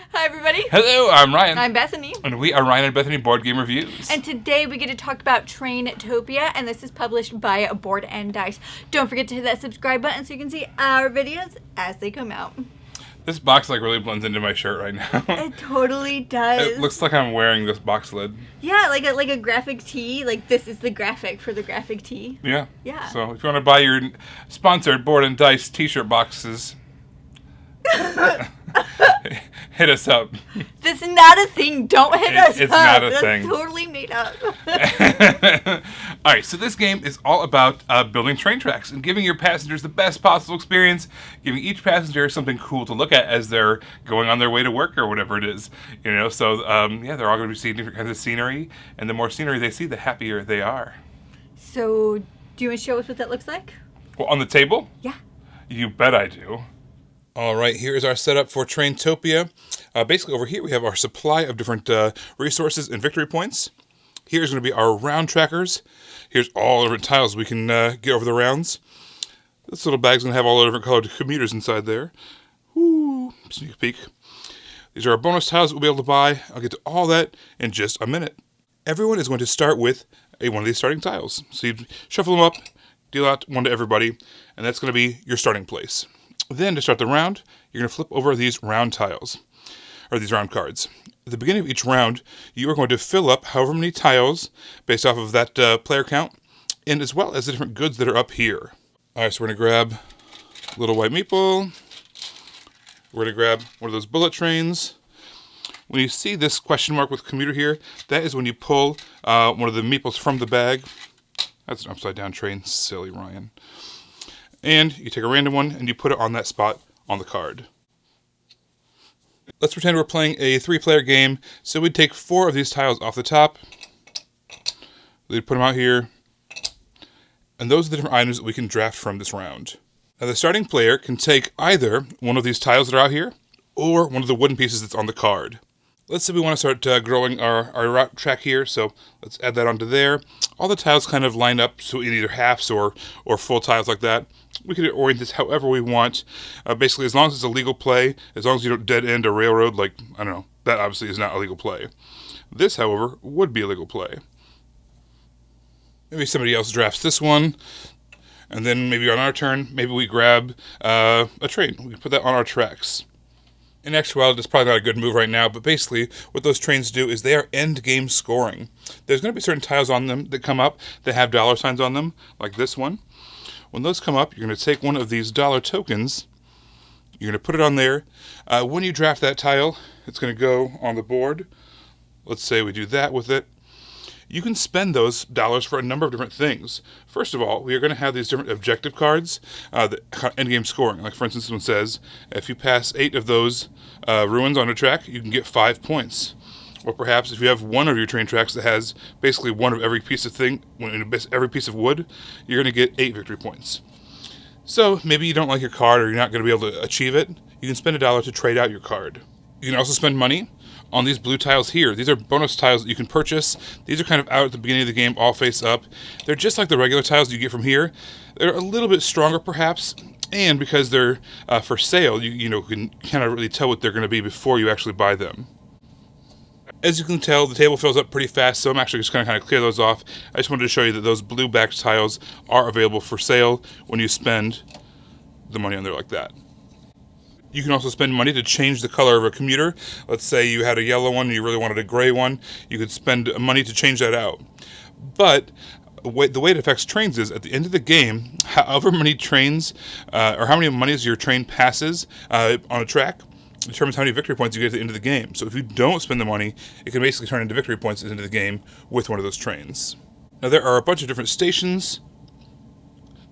Hi, everybody. Hello, I'm Ryan. I'm Bethany. And we are Ryan and Bethany Board Game Reviews. And today we get to talk about Traintopia, and this is published by Board and Dice. Don't forget to hit that subscribe button so you can see our videos as they come out. This box really blends into my shirt right now. It totally does. It looks like I'm wearing this box lid. Yeah, like a graphic tee. Like this is the graphic for the graphic tee. Yeah. Yeah. So if you want to buy your sponsored Board and Dice t-shirt boxes, hit us up. That's not a thing. Don't hit us up. It's not a That's thing. Totally made up. All right, so this game is all about building train tracks and giving your passengers the best possible experience, giving each passenger something cool to look at as they're going on their way to work or whatever it is. So they're all going to be seeing different kinds of scenery, and the more scenery they see, the happier they are. So, do you want to show us what that looks like? Well, on the table? Yeah. You bet I do. All right, here is our setup for Traintopia. Basically, over here we have our supply of different resources and victory points. Here's going to be our round trackers. Here's all the different tiles we can get over the rounds. This little bag's going to have all the different colored commuters inside there. Woo, sneak peek. These are our bonus tiles that we'll be able to buy. I'll get to all that in just a minute. Everyone is going to start with one of these starting tiles. So you shuffle them up, deal out one to everybody, and that's going to be your starting place. Then, to start the round, you're going to flip over these round tiles, or these round cards. At the beginning of each round, you are going to fill up however many tiles based off of that player count, and as well as the different goods that are up here. All right, so we're going to grab a little white meeple. We're going to grab one of those bullet trains. When you see this question mark with commuter here, that is when you pull one of the meeples from the bag. That's an upside down train, silly Ryan. And you take a random one and you put it on that spot on the card. Let's pretend we're playing a 3-player game. So we'd take 4 of these tiles off the top. We'd put them out here. And those are the different items that we can draft from this round. Now the starting player can take either one of these tiles that are out here or one of the wooden pieces that's on the card. Let's say we want to start growing our route track here, so let's add that onto there. All the tiles kind of line up, so in either halves or full tiles like that. We can orient this however we want. Basically, as long as it's a legal play, as long as you don't dead end a railroad, that obviously is not a legal play. This, however, would be a legal play. Maybe somebody else drafts this one, and then maybe on our turn, maybe we grab a train. We can put that on our tracks. In actuality, it's probably not a good move right now, but basically what those trains do is they are end game scoring. There's going to be certain tiles on them that come up that have dollar signs on them, like this one. When those come up, you're going to take one of these dollar tokens, you're going to put it on there. When you draft that tile, it's going to go on the board. Let's say we do that with it. You can spend those dollars for a number of different things. First of all, we are going to have these different objective cards that end-game scoring. Like, for instance, this one says, if you pass 8 of those ruins on a track, you can get 5 points. Or perhaps if you have one of your train tracks that has basically one of every piece of every piece of wood, you're going to get 8 victory points. So maybe you don't like your card or you're not going to be able to achieve it. You can spend $1 to trade out your card. You can also spend money on these blue tiles here. These are bonus tiles that you can purchase. These are kind of out at the beginning of the game, all face up. They're just like the regular tiles you get from here. They're a little bit stronger perhaps, and because they're for sale, you can kind of really tell what they're going to be before you actually buy them. As you can tell, the table fills up pretty fast, so I'm actually just going to kind of clear those off. I just wanted to show you that those blue backed tiles are available for sale when you spend the money on there like that. You can also spend money to change the color of a commuter. Let's say you had a yellow one and you really wanted a gray one. You could spend money to change that out. But the way it affects trains is, at the end of the game, however many trains, or how many monies your train passes on a track, determines how many victory points you get at the end of the game. So if you don't spend the money, it can basically turn into victory points at the end of the game with one of those trains. Now there are a bunch of different stations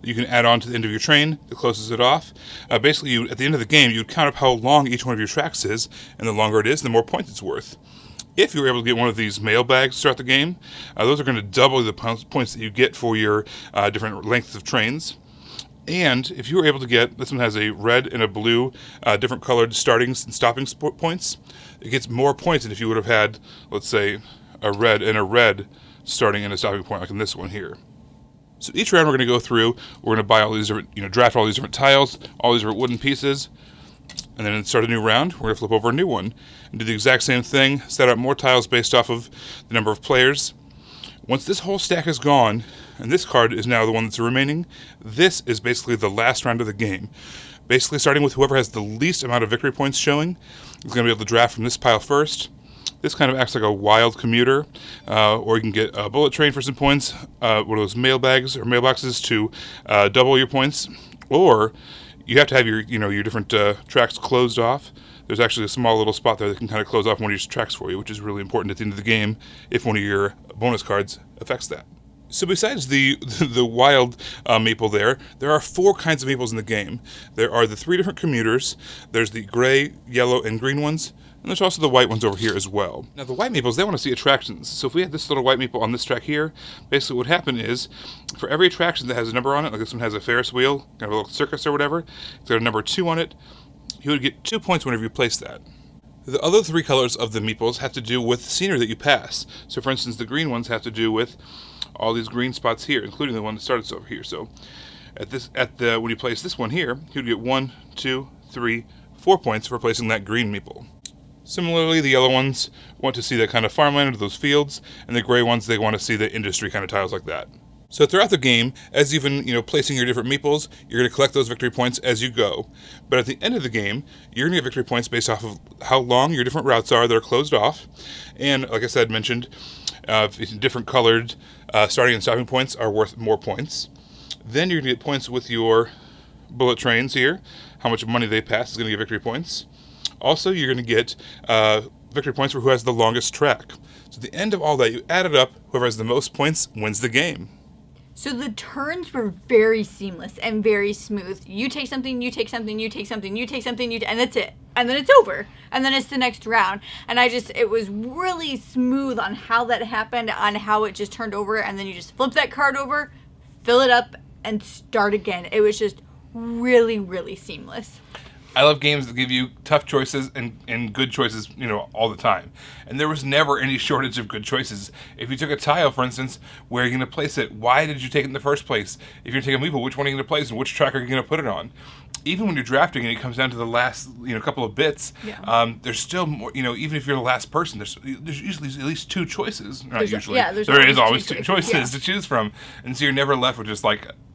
you can add on to the end of your train that closes it off. Basically, at the end of the game, you would count up how long each one of your tracks is, and the longer it is, the more points it's worth. If you were able to get one of these mail bags throughout the game, those are going to double the points that you get for your different lengths of trains. And if you were able to get, this one has a red and a blue, different colored starting and stopping points, it gets more points than if you would have had, let's say, a red and a red starting and a stopping point, like in this one here. So each round we're going to go through, we're going to buy all these different, draft all these different tiles, all these different wooden pieces. And then start a new round, we're going to flip over a new one. And do the exact same thing, set up more tiles based off of the number of players. Once this whole stack is gone, and this card is now the one that's remaining, this is basically the last round of the game. Basically, starting with whoever has the least amount of victory points showing is going to be able to draft from this pile first. This kind of acts like a wild commuter, or you can get a bullet train for some points, one of those mailbags or mailboxes to double your points, or you have to have your different tracks closed off. There's actually a small little spot there that can kind of close off one of your tracks for you, which is really important at the end of the game if one of your bonus cards affects that. So besides the wild maple there are 4 kinds of maples in the game. There are the 3 different commuters. There's the gray, yellow, and green ones. And there's also the white ones over here as well. Now the white maples, they want to see attractions. So if we had this little white maple on this track here, basically what would happen is, for every attraction that has a number on it, like this one has a Ferris wheel, kind of a little circus or whatever, it's got a number 2 on it, you would get 2 points whenever you place that. The other 3 colors of the meeples have to do with the scenery that you pass. So for instance, the green ones have to do with all these green spots here, including the one that starts over here. So when you place this one here, you'd get 1, 2, 3, 4 points for placing that green meeple. Similarly, the yellow ones want to see that kind of farmland or those fields, and the gray ones, they want to see the industry kind of tiles like that. So throughout the game, as even placing your different meeples, you're going to collect those victory points as you go. But at the end of the game, you're going to get victory points based off of how long your different routes are that are closed off. And like I said, mentioned, different colored starting and stopping points are worth more points. Then you're going to get points with your bullet trains here. How much money they pass is going to get victory points. Also, you're going to get victory points for who has the longest track. So at the end of all that, you add it up. Whoever has the most points wins the game. So the turns were very seamless and very smooth. You take something, you take something, you take something, you take something, and that's it. And then it's over. And then it's the next round. And it was really smooth on how that happened, on how it just turned over, and then you just flip that card over, fill it up, and start again. It was just really, really seamless. I love games that give you tough choices and good choices, all the time. And there was never any shortage of good choices. If you took a tile, for instance, where are you going to place it? Why did you take it in the first place? If you're taking a meeple, which one are you going to place and which track are you going to put it on? Even when you're drafting and it comes down to the last, couple of bits, there's still more, even if you're the last person, there's usually at least 2 choices. Not usually. There is always 2 choices to choose from. And so you're never left with just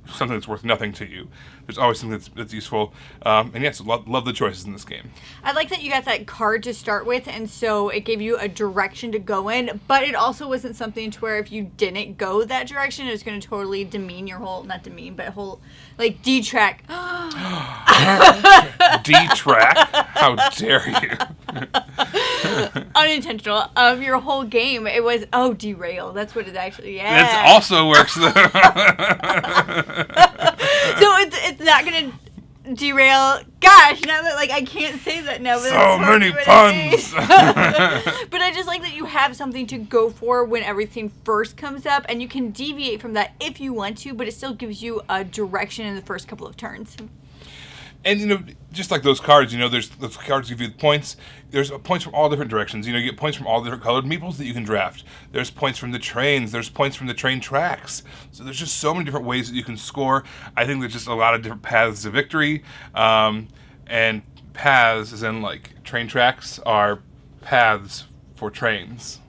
something that's worth nothing to you. There's always something that's useful. And yes, love the choices in this game. I like that you got that card to start with, and so it gave you a direction to go in, but it also wasn't something to where if you didn't go that direction, it was going to totally demean your whole, not demean, but detract. Detract? How dare you? Unintentional. Your whole game. It was, derail. That's what it actually, That also works though. So it's not going to derail. Gosh, now that I can't say that now. But so many puns. But I just like that you have something to go for when everything first comes up, and you can deviate from that if you want to, but it still gives you a direction in the first couple of turns. And, just like those cards, there's those cards give you points. There's points from all different directions. You get points from all different colored meeples that you can draft. There's points from the trains. There's points from the train tracks. So there's just so many different ways that you can score. I think there's just a lot of different paths to victory. And paths, as in, train tracks, are paths for trains.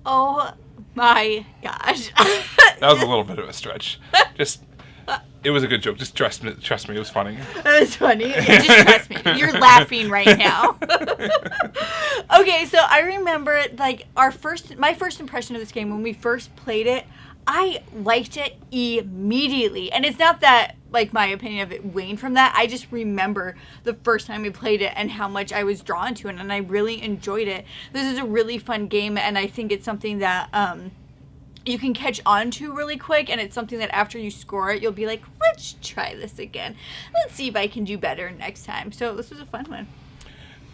Oh, my gosh. That was a little bit of a stretch. It was a good joke. Just trust me, it was funny. It was funny. Just trust me. You're laughing right now. Okay, so I remember my first impression of this game when we first played it, I liked it immediately. And it's not that my opinion of it waned from that. I just remember the first time we played it and how much I was drawn to it, and I really enjoyed it. This is a really fun game, and I think it's something that you can catch on to really quick, and it's something that after you score it, you'll be like, let's try this again. Let's see if I can do better next time. So this was a fun one.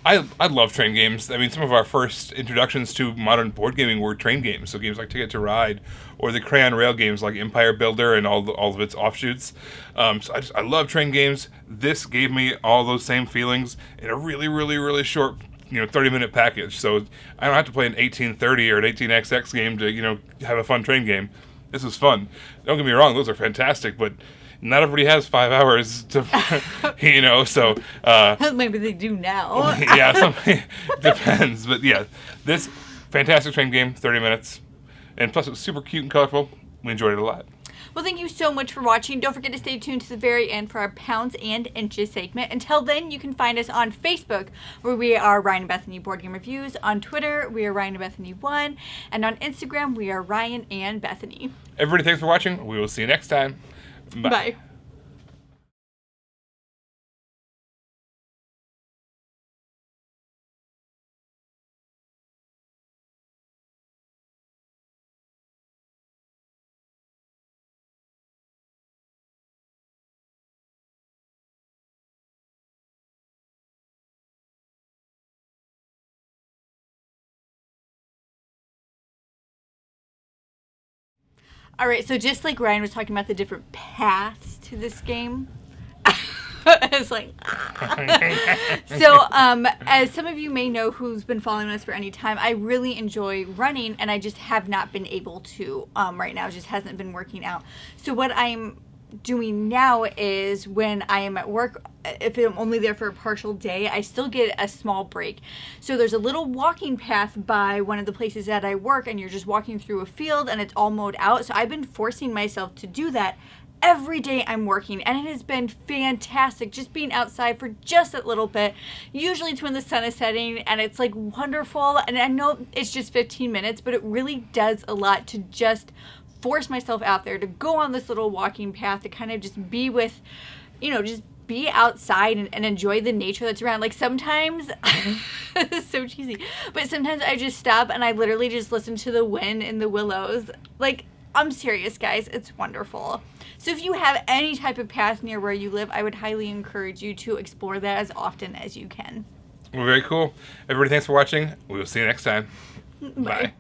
I love train games. I mean, some of our first introductions to modern board gaming were train games. So games like Ticket to Ride, or the Crayon Rail games like Empire Builder and all of its offshoots. So I love train games. This gave me all those same feelings in a really, really, really short 30-minute package. So I don't have to play an 1830 or an 18XX game to, have a fun train game. This was fun. Don't get me wrong, those are fantastic, but, not everybody has 5 hours to, so. Maybe they do now. Yeah, depends. But yeah, this fantastic train game, 30 minutes. And plus, it was super cute and colorful. We enjoyed it a lot. Well, thank you so much for watching. Don't forget to stay tuned to the very end for our Pounds and Inches segment. Until then, you can find us on Facebook, where we are Ryan and Bethany Board Game Reviews. On Twitter, we are Ryan and Bethany 1. And on Instagram, we are Ryan and Bethany. Everybody, thanks for watching. We will see you next time. Bye. Bye. All right, so just like Ryan was talking about the different paths to this game, it's like, So, as some of you may know who's been following us for any time, I really enjoy running, and I just have not been able to right now. It just hasn't been working out. So what I'm doing now is when I am at work, if I'm only there for a partial day, I still get a small break. So there's a little walking path by one of the places that I work, and you're just walking through a field and it's all mowed out. So I've been forcing myself to do that every day I'm working, and it has been fantastic just being outside for just a little bit. Usually it's when the sun is setting, and it's like wonderful. And I know it's just 15 minutes, but it really does a lot to just force myself out there to go on this little walking path, to kind of just be with, just be outside and enjoy the nature that's around. Like sometimes, it's so cheesy, but sometimes I just stop and I literally just listen to the wind in the willows. Like, I'm serious, guys. It's wonderful. So if you have any type of path near where you live, I would highly encourage you to explore that as often as you can. Well, very cool. Everybody, thanks for watching. We will see you next time. Bye. Bye.